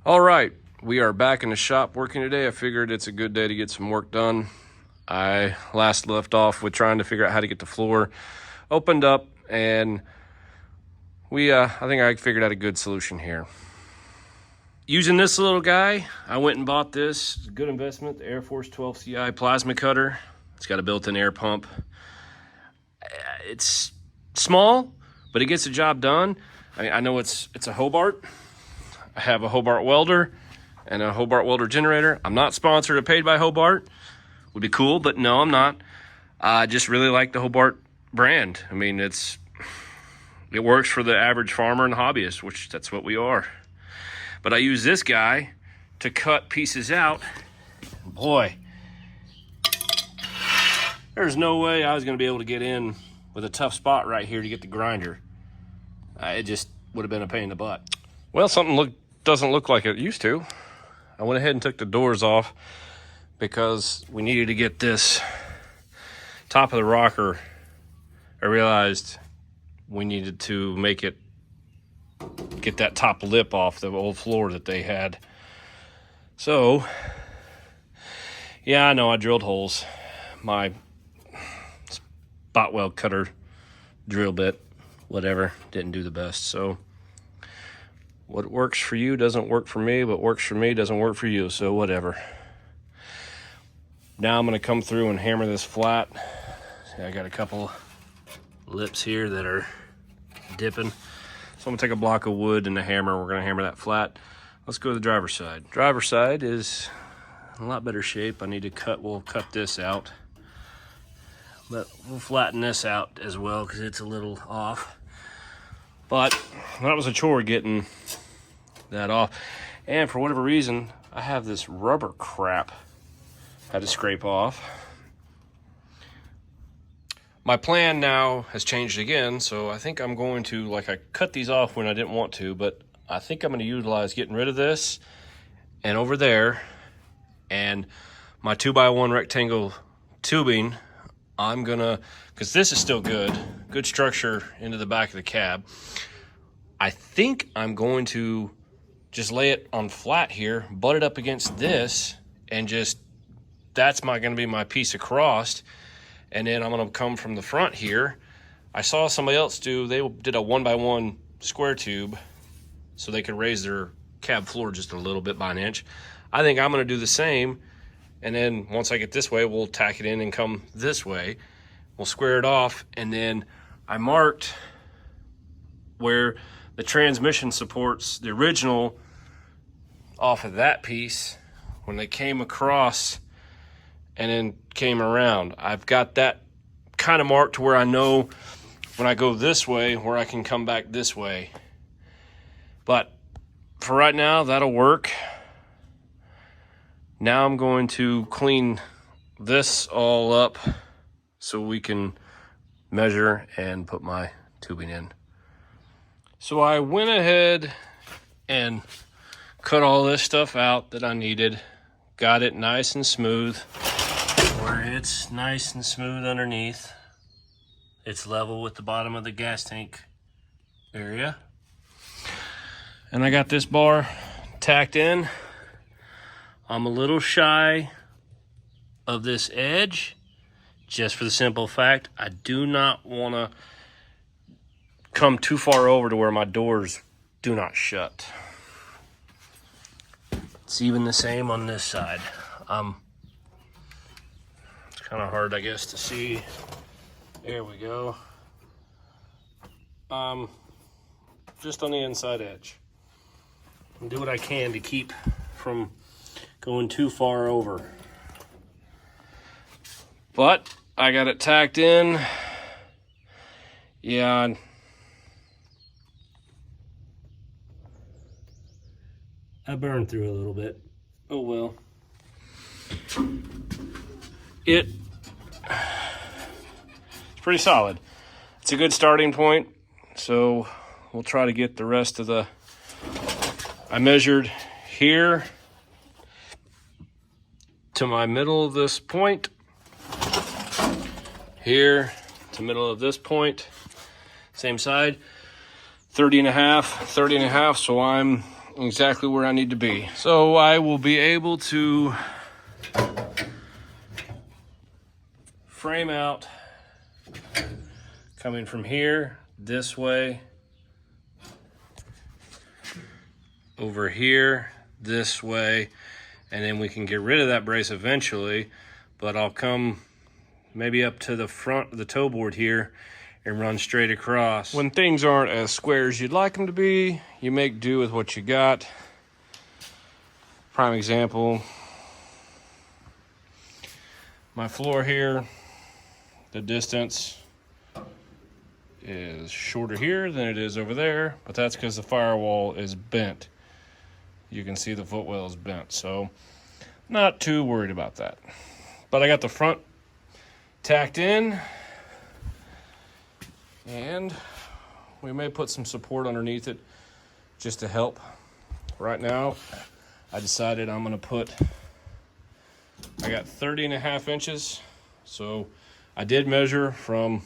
All right, we are back in the shop working today. I figured it's a good day to get some work done. I last left off with trying to figure out how to get the floor opened up, and I think I figured out a good solution here. Using this little guy, I went and bought this. It's a good investment, the Air Force 12 CI plasma cutter. It's got a built-in air pump. It's small, but it gets the job done. I know it's a Hobart. I have a Hobart welder and a Hobart welder generator. I'm not sponsored or paid by Hobart. Would be cool, but no, I'm not. I just really like the Hobart brand. I mean, it works for the average farmer and hobbyist, which that's what we are. But I use this guy to cut pieces out. Boy, there's no way I was going to be able to get in with a tough spot right here to get the grinder. It just would have been a pain in the butt. Well, something doesn't look like it used to. I went ahead and took the doors off because we needed to get this top of the rocker. I realized we needed to get that top lip off the old floor that they had. So, yeah, I know I drilled holes. My spot weld cutter drill bit, whatever, didn't do the best. So what works for you doesn't work for me, but works for me doesn't work for you, so whatever. Now I'm gonna come through and hammer this flat. See, I got a couple lips here that are dipping. So I'm gonna take a block of wood and a hammer. We're gonna hammer that flat. Let's go to the driver's side. Driver's side is in a lot better shape. We'll cut this out. But we'll flatten this out as well because it's a little off. But that was a chore getting that off. And for whatever reason, I have this rubber crap I had to scrape off. My plan now has changed again, so I think I'm going to, I cut these off when I didn't want to, but I think I'm going to utilize getting rid of this and over there, and my 2x1 rectangle tubing, I'm gonna, because this is still good structure into the back of the cab. I think I'm going to just lay it on flat here, butt it up against this, and that's gonna be my piece across. And then I'm gonna come from the front here. I saw somebody else they did a 1x1 square tube so they could raise their cab floor just a little bit by an inch. I think I'm gonna do the same. And then once I get this way, we'll tack it in and come this way. We'll square it off. And then I marked where the transmission supports the original off of that piece when they came across and then came around. I've got that kind of marked to where I know when I go this way where I can come back this way. But for right now, that'll work. Now I'm going to clean this all up so we can measure and put my tubing in. So I went ahead and cut all this stuff out that I needed. Got it nice and smooth. Where it's nice and smooth underneath. It's level with the bottom of the gas tank area. And I got this bar tacked in. I'm a little shy of this edge, just for the simple fact I do not want to come too far over to where my doors do not shut. It's even the same on this side. It's kind of hard, I guess, to see. There we go. Just on the inside edge. And do what I can to keep from going too far over. But I got it tacked in. Yeah. I burned through a little bit. Oh well. It's pretty solid. It's a good starting point. So we'll try to get the rest of I measured here to my middle of this point, here to middle of this point, same side, 30 and a half, so I'm exactly where I need to be. So I will be able to frame out coming from here this way, over here this way, and then we can get rid of that brace eventually, but I'll come maybe up to the front of the toe board here and run straight across. When things aren't as square as you'd like them to be, you make do with what you got. Prime example, my floor here, the distance is shorter here than it is over there, but that's because the firewall is bent. You can see the footwell is bent, so not too worried about that. But I got the front tacked in, and we may put some support underneath it just to help. Right now, I decided I'm gonna put, I got 30.5 inches, so I did measure from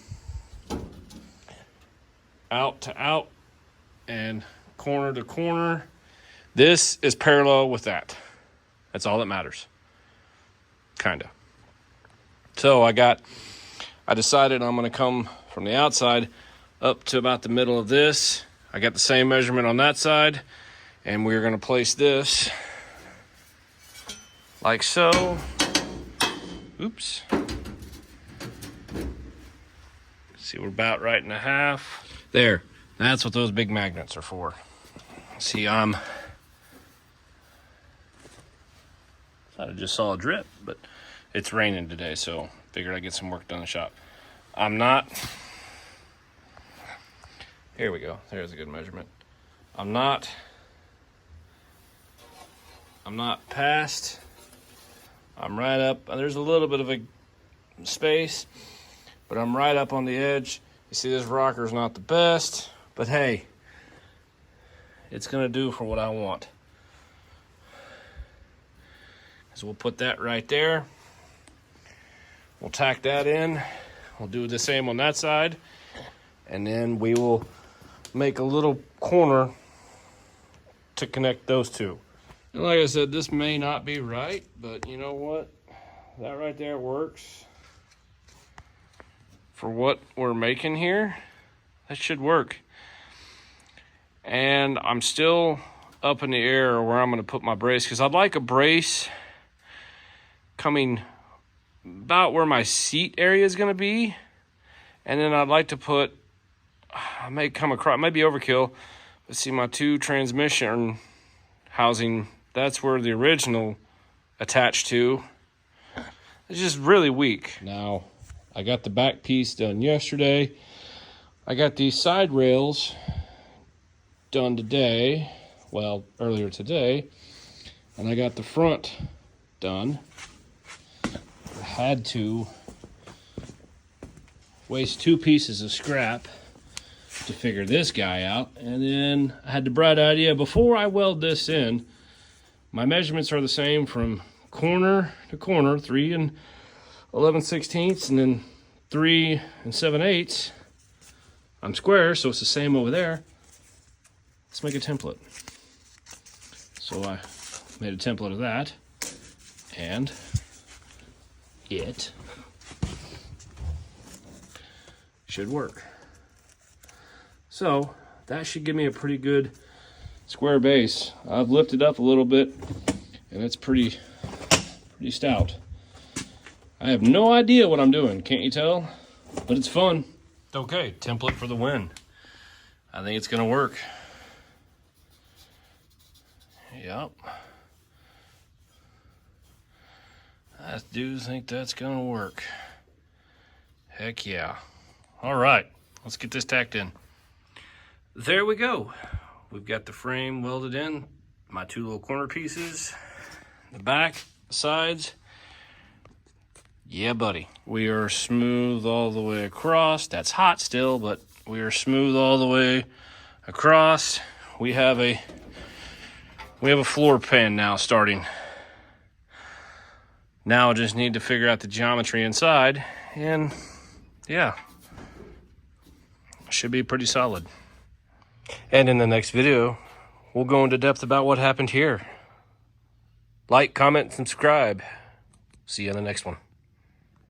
out to out and corner to corner. This is parallel with that. That's all that matters, kinda. So I decided I'm gonna come from the outside up to about the middle of this. I got the same measurement on that side, and we're gonna place this like so. Oops. See, we're about right and a half. There, that's what those big magnets are for. See, thought I just saw a drip, but it's raining today, so figured I'd get some work done in the shop. Here we go, there's a good measurement. I'm not past, I'm right up, there's a little bit of a space, but I'm right up on the edge. You see, this rocker's not the best, but hey, it's gonna do for what I want. So we'll put that right there. We'll tack that in. We'll do the same on that side, and then we will make a little corner to connect those two. And like I said, this may not be right, but you know what? That right there works. For what we're making here, that should work. And I'm still up in the air where I'm gonna put my brace, because I'd like a brace coming about where my seat area is gonna be. And then I'd like to put, I may come across, it might be overkill, but see my two transmission housing, that's where the original attached to. It's just really weak. Now, I got the back piece done yesterday. I got these side rails done today, well, earlier today, and I got the front done. I had to waste 2 pieces of scrap to figure this guy out, and then I had the bright idea, before I weld this in, my measurements are the same from corner to corner, 3 and 11/16, and then 3 and 7/8. I'm square, so it's the same over there. Let's make a template. So I made a template of that, and it should work. So that should give me a pretty good square base. I've lifted up a little bit, and it's pretty stout. I have no idea what I'm doing, can't you tell? But it's fun. Okay, template for the win. I think it's gonna work. Yep. I do think that's gonna work. Heck yeah. All right, let's get this tacked in. There we go. We've got the frame welded in, my 2 little corner pieces, the back, the sides. Yeah, buddy. We are smooth all the way across. That's hot still, but we are smooth all the way across. We have a floor pan now starting. Now I just need to figure out the geometry inside, and yeah, should be pretty solid. And in the next video, we'll go into depth about what happened here. Like, comment, subscribe. See you on the next one.